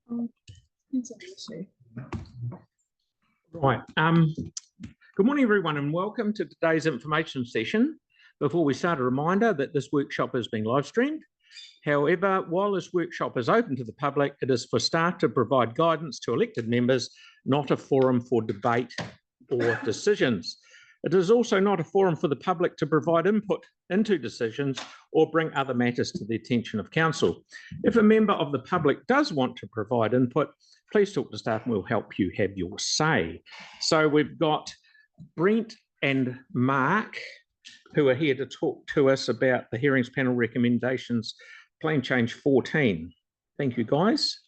Right. Good morning, everyone, and welcome to today's information session. Before we start, a reminder that this workshop is being live streamed. However, while this workshop is open to the public, it is for staff to provide guidance to elected members, not a forum for debate or decisions. It is also not a forum for the public to provide input into decisions or bring other matters to the attention of council. If a member of the public does want to provide input, please talk to staff and we'll help you have your say. So we've got Brent and Mark who are here to talk to us about the hearings panel recommendations, Plan Change 14. Thank you, guys.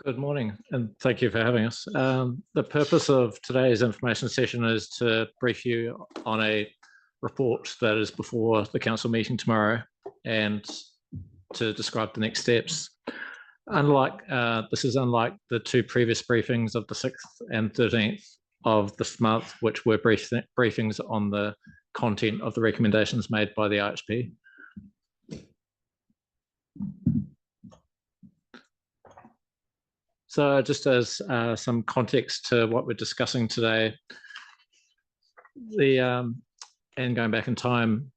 Good morning, and thank you for having us. The purpose of today's information session is to brief you on a report that is before the council meeting tomorrow and to describe the next steps. This is unlike the two previous briefings of the 6th and 13th of this month, which were briefings on the content of the recommendations made by the IHP. So just as some context to what we're discussing today, and going back in time,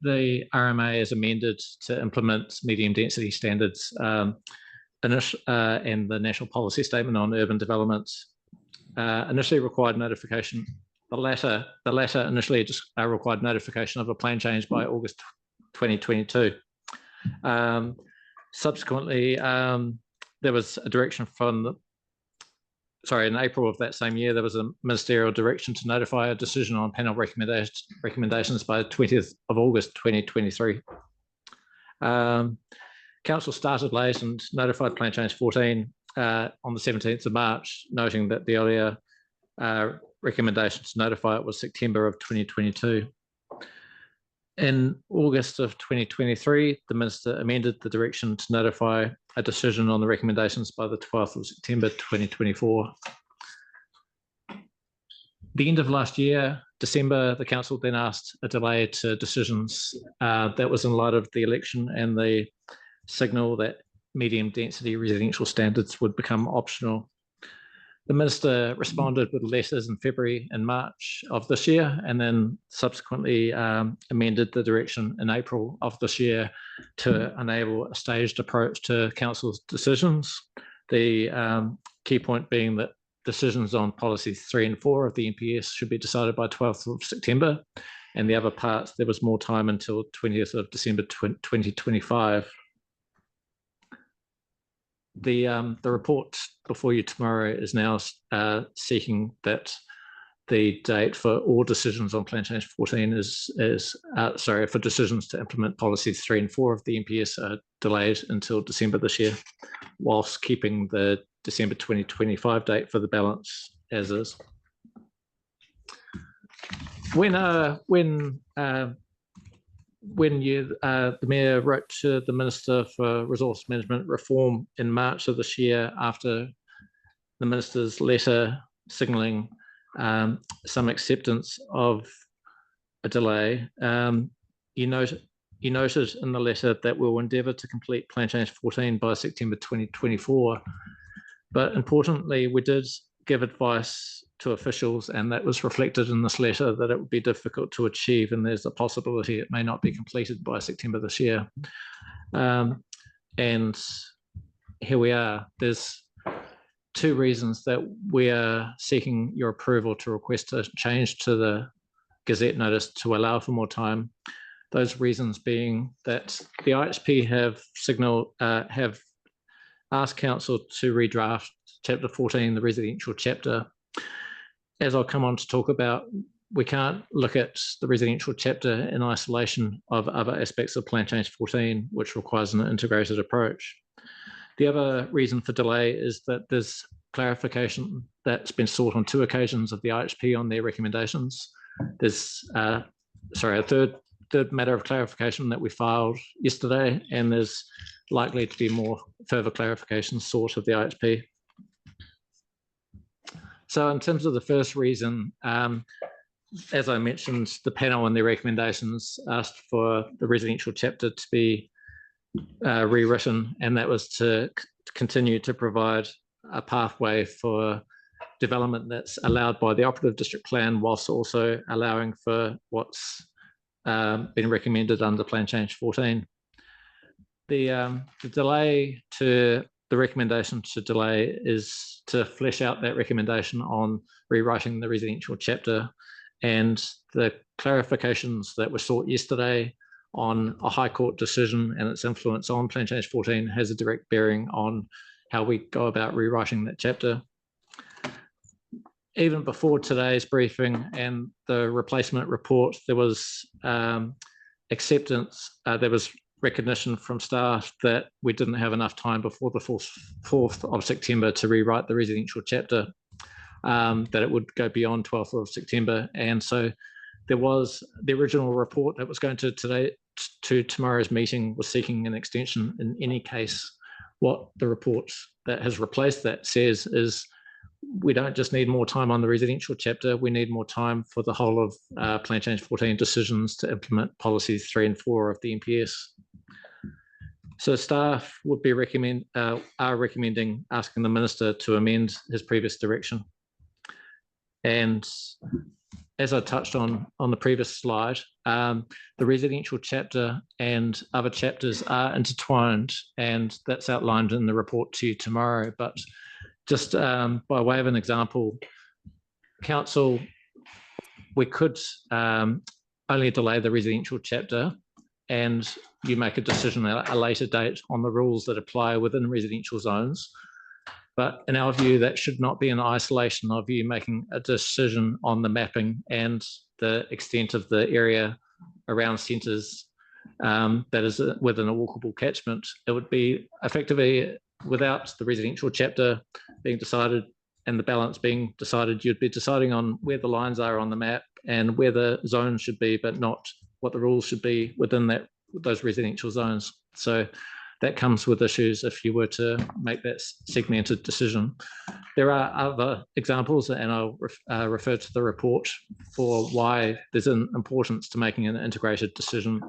the RMA is amended to implement medium density standards and the National Policy Statement on Urban Development initially required notification. The latter initially just required notification of a plan change by August 2022. Subsequently, there was a direction from in April of that same year, there was a ministerial direction to notify a decision on panel recommendations by 20th of August 2023. Council started late and notified Plan Change 14 on the 17th of March, noting that the earlier recommendation to notify it was September of 2022. In August of 2023, the Minister amended the direction to notify a decision on the recommendations by the 12th of September 2024. The end of last year, December, the Council then asked a delay to decisions. That was in light of the election and the signal that medium density residential standards would become optional. The Minister responded with letters in February and March of this year, and then subsequently amended the direction in April of this year to enable a staged approach to Council's decisions. The key point being that decisions on policies 3 and 4 of the NPS should be decided by 12th of September, and the other parts, there was more time until 20th of December 2025. The report before you tomorrow is now seeking that the date for all decisions on Plan Change 14 for decisions to implement policies 3 and 4 of the NPS are delayed until December this year, whilst keeping the December 2025 date for the balance as is. When the Mayor wrote to the Minister for Resource Management Reform in March of this year, after the Minister's letter signalling some acceptance of a delay, you noted in the letter that we'll endeavour to complete Plan Change 14 by September 2024. But importantly, we did give advice to officials, and that was reflected in this letter, that it would be difficult to achieve, and there's a possibility it may not be completed by September this year. And here we are. There's two reasons that we are seeking your approval to request a change to the Gazette notice to allow for more time. Those reasons being that the IHP have asked Council to redraft Chapter 14, the residential chapter. As I'll come on to talk about, we can't look at the residential chapter in isolation of other aspects of Plan Change 14, which requires an integrated approach. The other reason for delay is that there's clarification that's been sought on 2 occasions of the IHP on their recommendations. There's a third matter of clarification that we filed yesterday, and there's likely to be more further clarification sought of the IHP. So in terms of the first reason, as I mentioned, the panel and their recommendations asked for the residential chapter to be rewritten, and that was to continue to provide a pathway for development that's allowed by the operative district plan, whilst also allowing for what's been recommended under Plan Change 14. The delay to the recommendation to delay is to flesh out that recommendation on rewriting the residential chapter, and the clarifications that were sought yesterday on a High Court decision and its influence on Plan Change 14 has a direct bearing on how we go about rewriting that chapter. Even before today's briefing and the replacement report, there was acceptance, there was recognition from staff that we didn't have enough time before the 4th of September to rewrite the residential chapter, that it would go beyond 12th of September. And so there was the original report that was going to tomorrow's meeting was seeking an extension. In any case, what the report that has replaced that says is we don't just need more time on the residential chapter, we need more time for the whole of Plan Change 14 decisions to implement policies 3 and 4 of the NPS. So staff would be are recommending asking the Minister to amend his previous direction. And as I touched on the previous slide, the residential chapter and other chapters are intertwined, and that's outlined in the report to you tomorrow. But just by way of an example, Council, we could only delay the residential chapter and you make a decision at a later date on the rules that apply within residential zones. But in our view, that should not be in isolation of you making a decision on the mapping and the extent of the area around centres that is within a walkable catchment. It would be effectively, without the residential chapter being decided and the balance being decided, you'd be deciding on where the lines are on the map and where the zones should be, but not what the rules should be within those residential zones. So that comes with issues if you were to make that segmented decision. There are other examples, and I'll refer to the report for why there's an importance to making an integrated decision.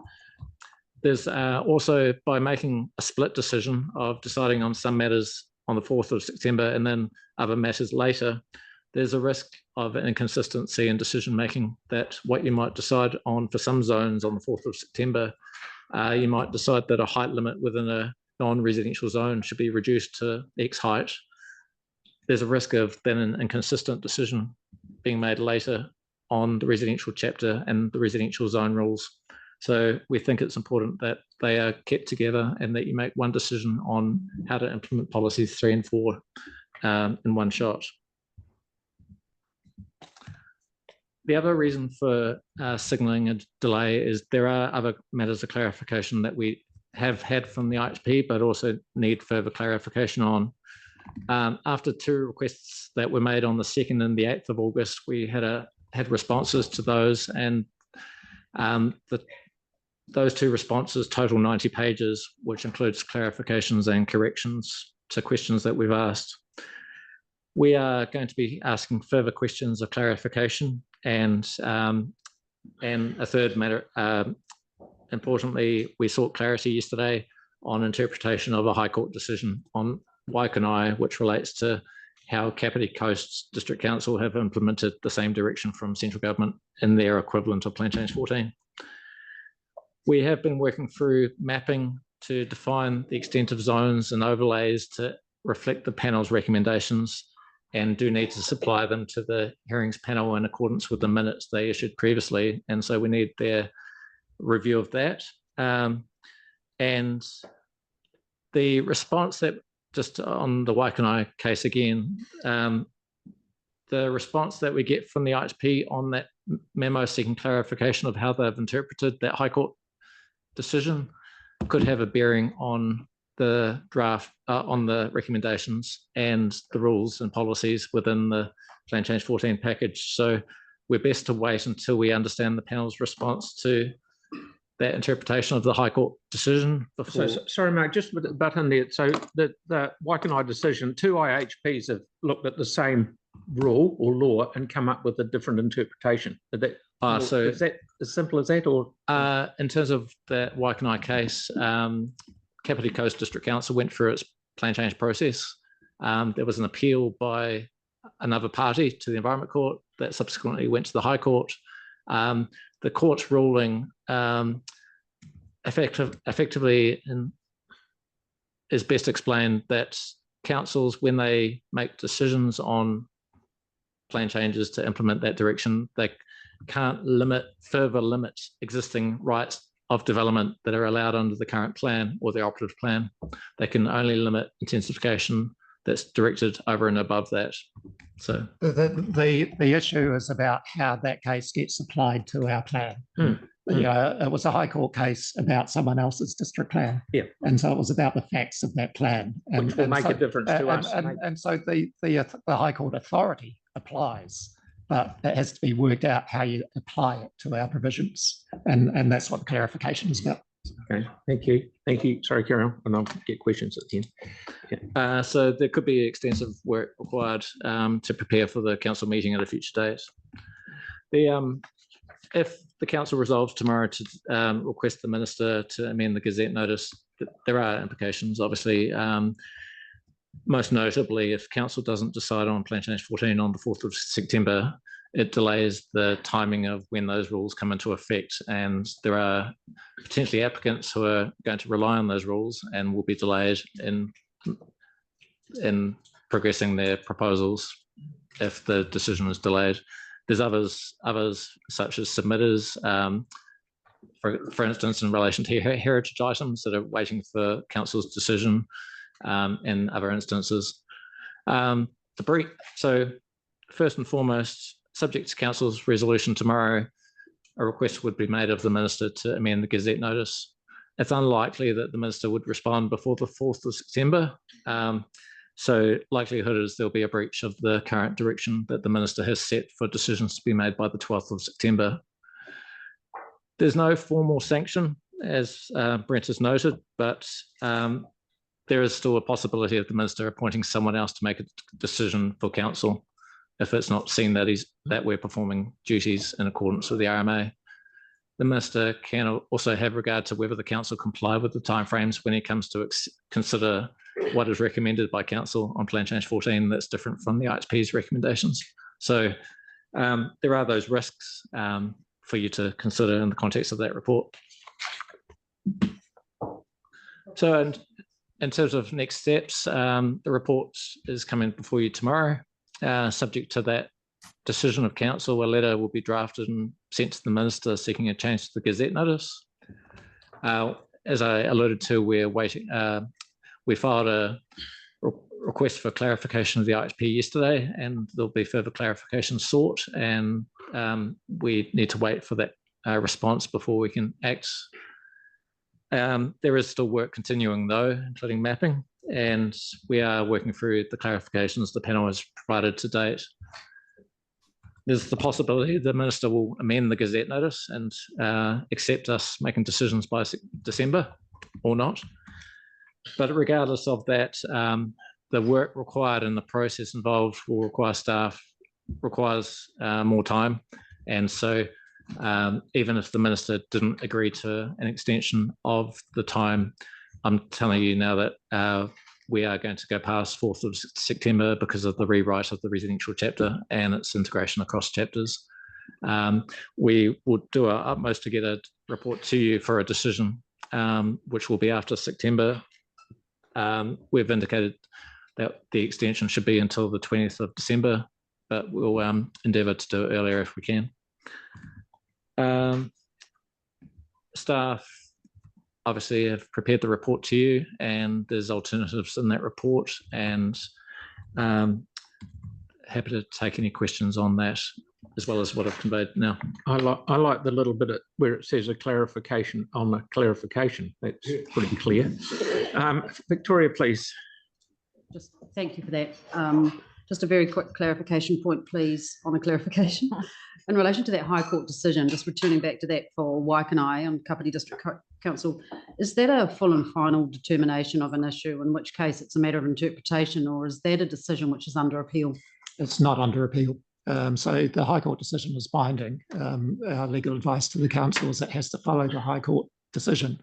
There's also, by making a split decision of deciding on some matters on the 4th of September and then other matters later, there's a risk of an inconsistency in decision making, that what you might decide on for some zones on the 4th of September, you might decide that a height limit within a non-residential zone should be reduced to X height. There's a risk of then an inconsistent decision being made later on the residential chapter and the residential zone rules. So we think it's important that they are kept together and that you make one decision on how to implement policies 3 and 4 in one shot. The other reason for signalling a delay is there are other matters of clarification that we have had from the IHP, but also need further clarification on. After 2 requests that were made on the 2nd and the 8th of August, we had responses to those, and those 2 responses total 90 pages, which includes clarifications and corrections to questions that we've asked. We are going to be asking further questions of clarification, and a third matter, importantly, we sought clarity yesterday on interpretation of a High Court decision on Waikanai, which relates to how Kapiti Coast District Council have implemented the same direction from central government in their equivalent of Plan Change 14. We have been working through mapping to define the extent of zones and overlays to reflect the panel's recommendations, and do need to supply them to the hearings panel in accordance with the minutes they issued previously. And so we need their review of that. And the response that, just on the Waikanai case again, the response that we get from the IHP on that memo seeking clarification of how they've interpreted that High Court decision could have a bearing on the draft, on the recommendations and the rules and policies within the Plan Change 14 package. So we're best to wait until we understand the panel's response to that interpretation of the High Court decision before. So, sorry, Mark, just with the button there. So the Waikanai decision, 2 IHPs have looked at the same rule or law and come up with a different interpretation. So is that as simple as that, or? In terms of the Waikanai case, Kapiti Coast District Council went through its plan change process. There was an appeal by another party to the Environment Court that subsequently went to the High Court. The court's ruling effectively is best explained that councils, when they make decisions on plan changes to implement that direction, they can't further limit existing rights of development that are allowed under the current plan or the operative plan. They can only limit intensification that's directed over and above that. So the issue is about how that case gets applied to our plan. It was a High Court case about someone else's district plan. Yeah. And so it was about the facts of that plan. Which will make a difference to us. And so the High Court authority applies, but it has to be worked out how you apply it to our provisions. And that's what the clarification is about. Okay, thank you. Thank you. Sorry, carry on, and I'll get questions at the end. Okay. So there could be extensive work required to prepare for the council meeting at a future date. If the council resolves tomorrow to request the minister to amend the Gazette notice, there are implications, obviously. Most notably, if council doesn't decide on Plan Change 14 on the 4th of September, it delays the timing of when those rules come into effect. And there are potentially applicants who are going to rely on those rules and will be delayed in progressing their proposals if the decision is delayed. There's others such as submitters, for instance, in relation to heritage items that are waiting for council's decision, and other instances. So first and foremost, subject to council's resolution tomorrow, a request would be made of the minister to amend the Gazette notice. It's unlikely that the minister would respond before the 4th of September. So likelihood is there'll be a breach of the current direction that the minister has set for decisions to be made by the 12th of September. There's no formal sanction, as Brent has noted, but there is still a possibility of the minister appointing someone else to make a decision for council if it's not seen that we're performing duties in accordance with the RMA. The minister can also have regard to whether the council comply with the timeframes when it comes to consider what is recommended by council on Plan Change 14 that's different from the IHP's recommendations. So there are those risks for you to consider in the context of that report. So in terms of next steps, the report is coming before you tomorrow. Subject to that decision of council, a letter will be drafted and sent to the minister seeking a change to the Gazette notice. As I alluded to, we're waiting. We filed a request for clarification of the IHP yesterday, and there'll be further clarification sought, and we need to wait for that response before we can act. There is still work continuing though, including mapping, and we are working through the clarifications the panel has provided to date. There's the possibility the minister will amend the Gazette notice and accept us making decisions by December or not. But regardless of that, the work required and the process involved will require staff, requires more time. And so even if the minister didn't agree to an extension of the time, I'm telling you now that we are going to go past 4th of September because of the rewrite of the residential chapter and its integration across chapters. We will do our utmost to get a report to you for a decision, which will be after September. We've indicated that the extension should be until the 20th of December, but we'll endeavour to do it earlier if we can. Staff obviously have prepared the report to you, and there's alternatives in that report, and happy to take any questions on that as well as what I've conveyed now. I like the little bit where it says a clarification on the clarification. That's pretty clear. Victoria, please. Just thank you for that. Just a very quick clarification point, please, on a clarification. In relation to that High Court decision, just returning back to that for Waikanai on Kapiti District Council, is that a full and final determination of an issue, in which case it's a matter of interpretation, or is that a decision which is under appeal? It's not under appeal. So the High Court decision is binding. Our legal advice to the council is it has to follow the High Court decision.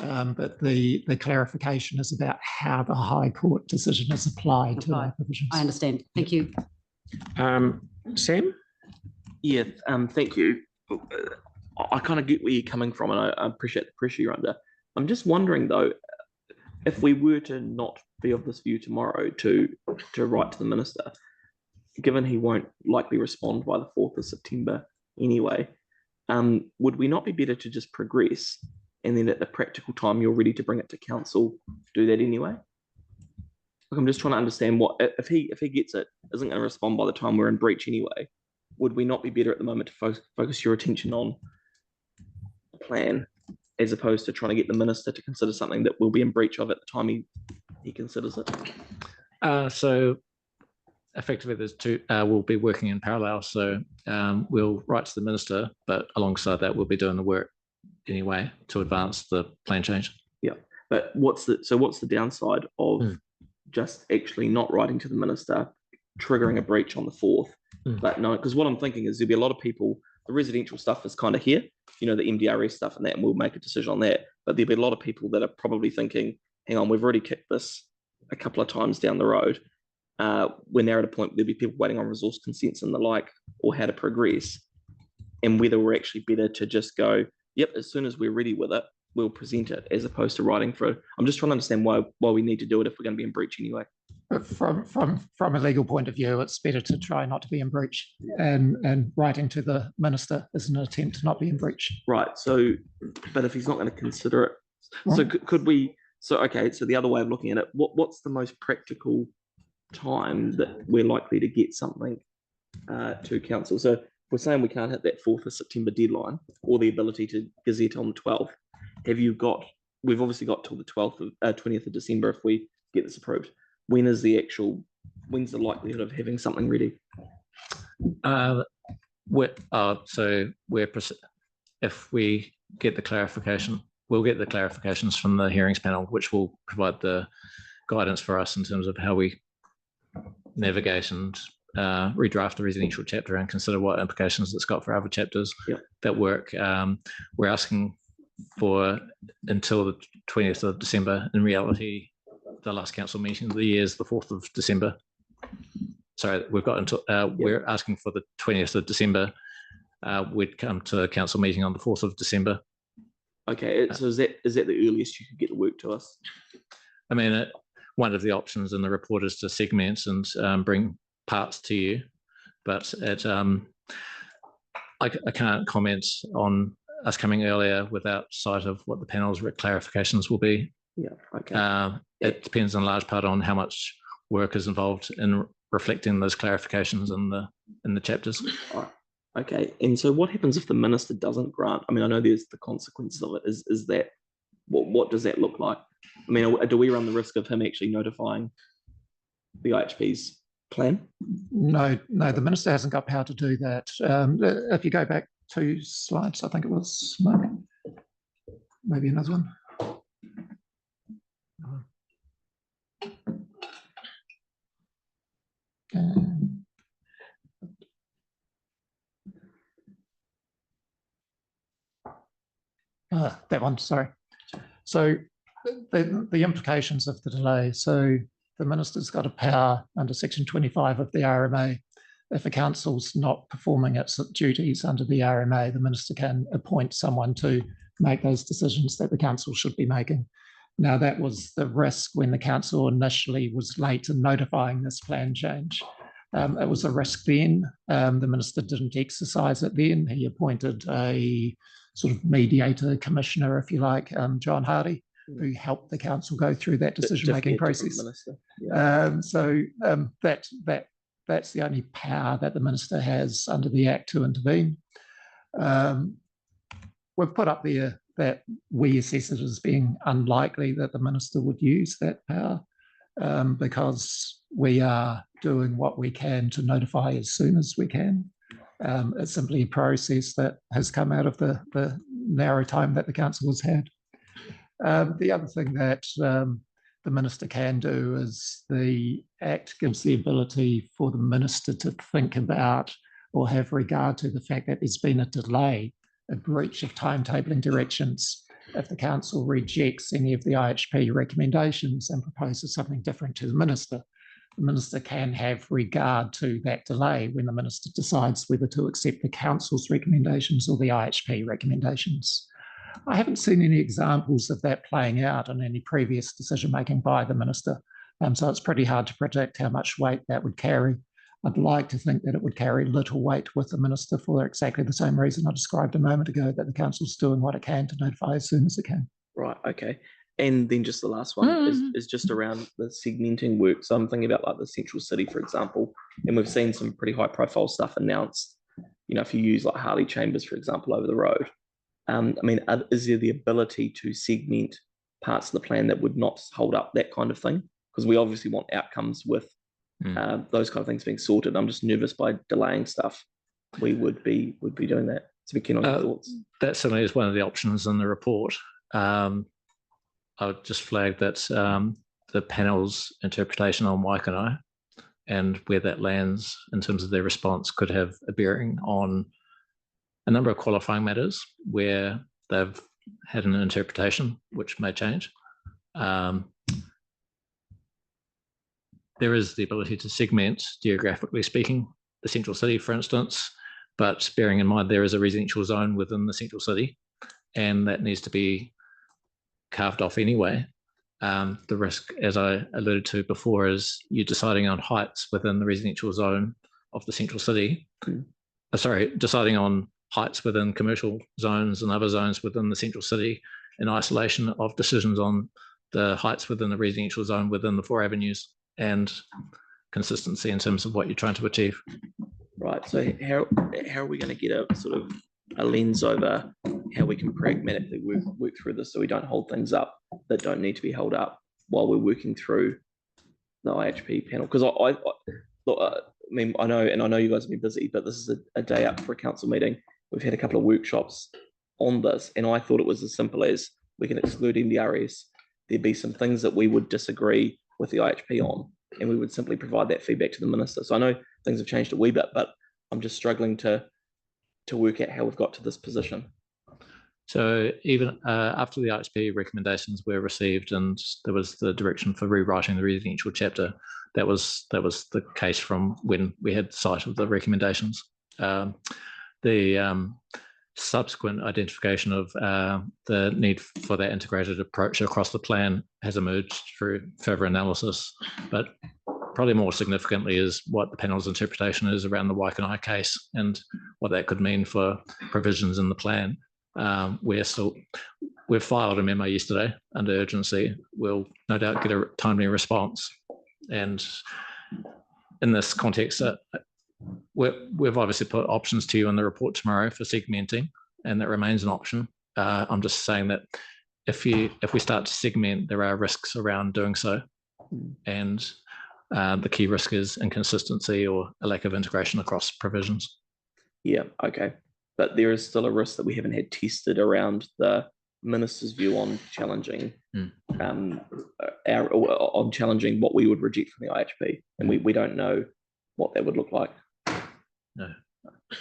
But the clarification is about how the High Court decision is applied to our provisions. I understand. Thank you. Sam? Yeah, thank you. I kind of get where you're coming from, and I appreciate the pressure you're under. I'm just wondering though, if we were to not be of this view tomorrow to write to the minister, given he won't likely respond by the 4th of September anyway, would we not be better to just progress, and then at the practical time you're ready to bring it to council, do that anyway? Like, I'm just trying to understand what if he gets it, isn't going to respond by the time we're in breach anyway. Would we not be better at the moment to focus your attention on a plan, as opposed to trying to get the minister to consider something that we'll be in breach of at the time he considers it? So effectively, there's two. We'll be working in parallel. So we'll write to the minister, but alongside that, we'll be doing the work anyway to advance the plan change. Yeah, but what's the downside of just actually not writing to the minister, triggering a breach on the 4th? But no, because what I'm thinking is there'll be a lot of people. The residential stuff is kind of here, the MDRS stuff and that, and we'll make a decision on that. But there'll be a lot of people that are probably thinking, hang on, we've already kicked this a couple of times down the road. We're now at a point where there'll be people waiting on resource consents and the like, or how to progress, and whether we're actually better to just go, yep, as soon as we're ready with it, we'll present it, as opposed to writing through. I'm just trying to understand why we need to do it if we're going to be in breach anyway. But from a legal point of view, it's better to try not to be in breach, and writing to the minister is an attempt to not be in breach. Right. So, but if he's not going to consider it, so could we? So okay. So the other way of looking at it, what's the most practical time that we're likely to get something to council? So we're saying we can't hit that 4th of September deadline, or the ability to gazette on the 12th. We've obviously got till the 20th of December if we get this approved. When's the likelihood of having something ready? If we get the clarification, we'll get the clarifications from the hearings panel, which will provide the guidance for us in terms of how we navigate and redraft the residential chapter and consider what implications it's got for other chapters that work. We're asking for until the 20th of December. In reality, the last council meeting of the year is the 4th of December. Sorry, we've got until we're asking for the 20th of December. We'd come to a council meeting on the 4th of December. Okay, so is that the earliest you could get the work to us? I mean, one of the options in the report is to segment and bring parts to you, but I can't comment on us coming earlier without sight of what the panel's clarifications will be. Yeah, okay. It depends in large part on how much work is involved in reflecting those clarifications in the chapters. Okay, and so what happens if the minister doesn't grant? I mean, I know there's the consequences of it. Is that what does that look like? I mean, do we run the risk of him actually notifying the IHP's plan? No, the minister hasn't got power to do that. If you go back 2 slides, I think it was, maybe another one. That one, sorry. So the implications of the delay. So the minister's got a power under Section 25 of the RMA. If a council's not performing its duties under the RMA, the minister can appoint someone to make those decisions that the council should be making. Now, that was the risk when the council initially was late in notifying this plan change. It was a risk then. The minister didn't exercise it then. He appointed a sort of mediator commissioner, if you like, John Hardy, who helped the council go through that decision-making process. That's the only power that the minister has under the Act to intervene. We've put up there that we assess it as being unlikely that the minister would use that power because we are doing what we can to notify as soon as we can. It's simply a process that has come out of the narrow time that the council has had. The other thing that the minister can do is the Act gives the ability for the minister to think about or have regard to the fact that there's been a delay, a breach of timetabling directions. if the council rejects any of the IHP recommendations and proposes something different to the minister can have regard to that delay when the minister decides whether to accept the council's recommendations or the IHP recommendations. I haven't seen any examples of that playing out in any previous decision-making by the minister, so it's pretty hard to predict how much weight that would carry. I'd like to think that it would carry little weight with the minister for exactly the same reason I described a moment ago, that the council's doing what it can to notify as soon as it can. Right, okay. And then just the last one is just around the segmenting work. So I'm thinking about like the central city, for example, and we've seen some pretty high profile stuff announced. You know, if you use like Harley Chambers, for example, over the road. I mean, is there the ability to segment parts of the plan that would not hold up that kind of thing? Because we obviously want outcomes with those kind of things being sorted. I'm just nervous by delaying stuff. We would be doing that. So be keen on your thoughts. That certainly is one of the options in the report. I would just flag that the panel's interpretation on Waikanae and where that lands in terms of their response could have a bearing on a number of qualifying matters where they've had an interpretation which may change. There is the ability to segment, geographically speaking, the central city, for instance, but bearing in mind there is a residential zone within the central city, and that needs to be carved off anyway. The risk, as I alluded to before, is you deciding on heights within the residential zone of the central city. Deciding on heights within commercial zones and other zones within the central city in isolation of decisions on the heights within the residential zone within the 4 avenues, and consistency in terms of what you're trying to achieve. Right. So how are we going to get a sort of a lens over how we can pragmatically work through this so we don't hold things up that don't need to be held up while we're working through the IHP panel? Because I mean, I know you guys have been busy, but this is a day up for a council meeting. We've had a couple of workshops on this, and I thought it was as simple as we can exclude MDRs. There'd be some things that we would disagree with the IHP on, and we would simply provide that feedback to the minister. So I know things have changed a wee bit, but I'm just struggling to work out how we've got to this position. So even after the IHP recommendations were received and there was the direction for rewriting the residential chapter, that was the case from when we had sight of the recommendations. The subsequent identification of the need for that integrated approach across the plan has emerged through further analysis, but probably more significantly is what the panel's interpretation is around the Waikanae case and what that could mean for provisions in the plan. We've filed a memo yesterday under urgency. We'll no doubt get a timely response. And in this context, we've obviously put options to you in the report tomorrow for segmenting, and that remains an option. I'm just saying that if we start to segment, there are risks around doing so. And the key risk is inconsistency or a lack of integration across provisions. Yeah, okay. But there is still a risk that we haven't had tested around the minister's view on challenging challenging what we would reject from the IHP, and we don't know what that would look like. No.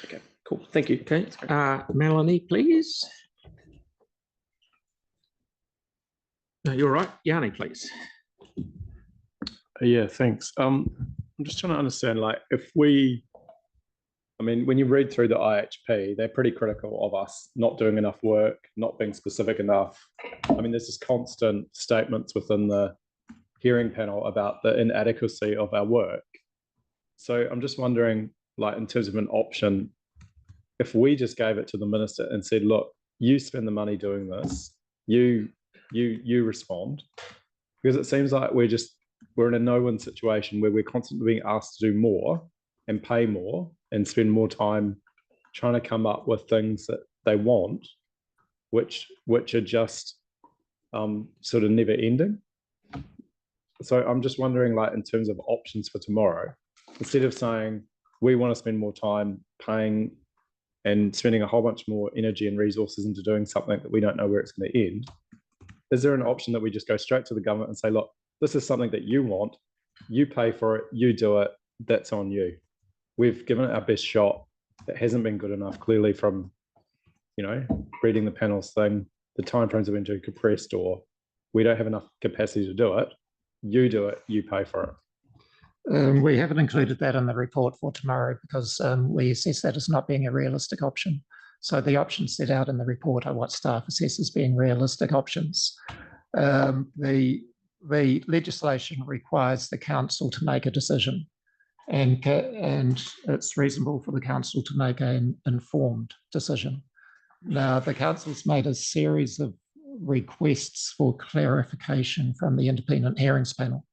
Okay, cool. Thank you. Okay, Melanie, please. No, you're right. Yanni, please. Yeah, thanks. I'm just trying to understand, like, when you read through the IHP, they're pretty critical of us not doing enough work, not being specific enough. I mean, there's this constant statements within the hearing panel about the inadequacy of our work. So I'm just wondering, like, in terms of an option, if we just gave it to the minister and said, look, you spend the money doing this, you respond, because it seems like we're in a no-win situation where we're constantly being asked to do more and pay more and spend more time trying to come up with things that they want, which are just sort of never ending. So I'm just wondering, like, in terms of options for tomorrow, instead of saying we want to spend more time paying and spending a whole bunch more energy and resources into doing something that we don't know where it's going to end, is there an option that we just go straight to the government and say, look, this is something that you want, you pay for it, you do it, that's on you. We've given it our best shot. It hasn't been good enough, clearly, from, reading the panel's thing. the timeframes have been too compressed, or we don't have enough capacity to do it, you do it, you pay for it. We haven't included that in the report for tomorrow because we assess that as not being a realistic option. So the options set out in the report are what staff assess as being realistic options. The legislation requires the council to make a decision, and it's reasonable for the council to make an informed decision. Now, the council's made a series of requests for clarification from the independent hearings panel,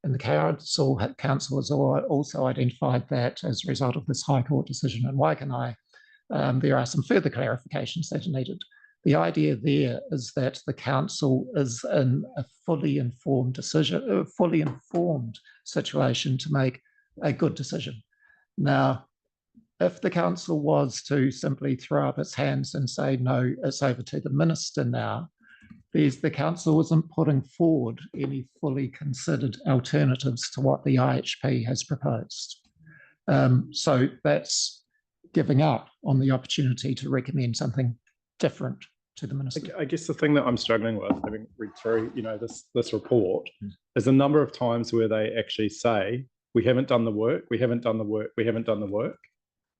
and the council has also identified that as a result of this High Court decision in Waikanai, there are some further clarifications that are needed. The idea there is that the council is in a fully informed situation to make a good decision. Now, if the council was to simply throw up its hands and say, no, it's over to the minister now, the council isn't putting forward any fully considered alternatives to what the IHP has proposed. So that's giving up on the opportunity to recommend something different to the minister. I guess the thing that I'm struggling with, having read through, this report, is a number of times where they actually say, we haven't done the work, we haven't done the work, we haven't done the work.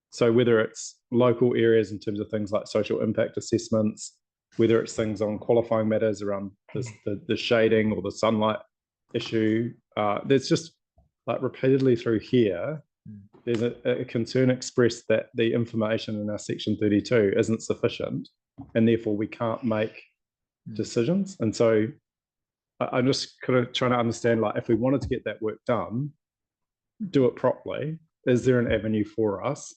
So whether it's local areas in terms of things like social impact assessments, whether it's things on qualifying matters around the shading or the sunlight issue, there's just like repeatedly through here, there's a concern expressed that the information in our section 32 isn't sufficient, and therefore we can't make decisions. And so I'm just kind of trying to understand, like, if we wanted to get that work done, do it properly, is there an avenue for us?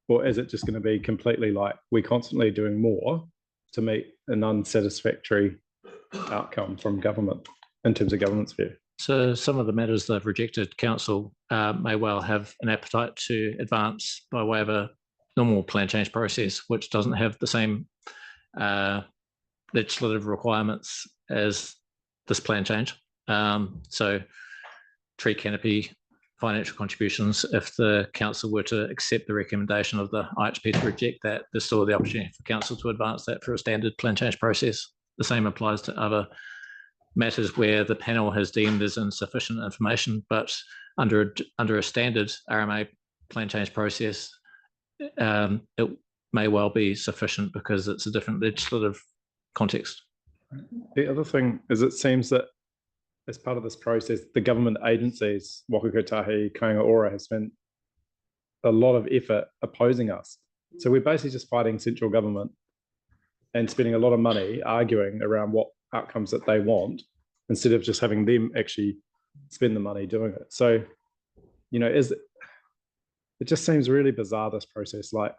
Or is it just going to be completely like we're constantly doing more to meet an unsatisfactory outcome from government in terms of government's view? So some of the matters they've rejected, council may well have an appetite to advance by way of a normal plan change process, which doesn't have the same legislative requirements as this plan change. So tree canopy, financial contributions, if the council were to accept the recommendation of the IHP to reject that, there's still the opportunity for council to advance that for a standard plan change process. The same applies to other matters where the panel has deemed there's insufficient information, but under a standard RMA plan change process, it may well be sufficient because it's a different legislative context. The other thing is, it seems that as part of this process, the government agencies, Waka Kotahi, Kāinga Ora, have spent a lot of effort opposing us. So we're basically just fighting central government and spending a lot of money arguing around what outcomes that they want, instead of just having them actually spend the money doing it. So, it just seems really bizarre, this process. Like,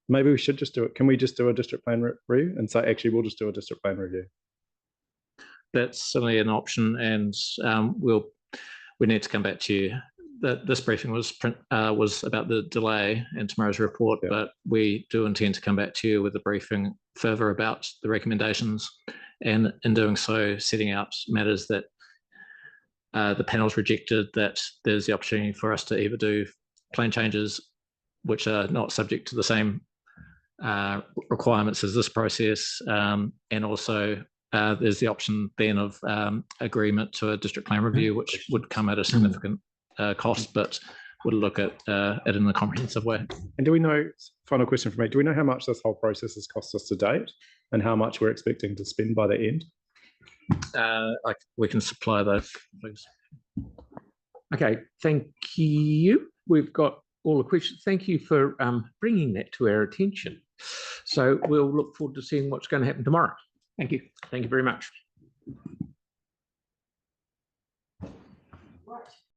maybe we should just do it. Can we just do a district plan review and say, actually, we'll just do a district plan review? That's certainly an option, and we need to come back to you. This briefing was about the delay in tomorrow's report, but we do intend to come back to you with a briefing further about the recommendations, and in doing so, setting out matters that the panel's rejected, that there's the opportunity for us to either do plan changes which are not subject to the same requirements as this process, and also there's the option then of agreement to a district plan review, which would come at a significant cost, but would look at it in a comprehensive way. And do we know, final question for me, do we know how much this whole process has cost us to date and how much we're expecting to spend by the end? We can supply those, please. Okay, thank you. We've got all the questions. Thank you for bringing that to our attention. So we'll look forward to seeing what's going to happen tomorrow. Thank you. Thank you very much.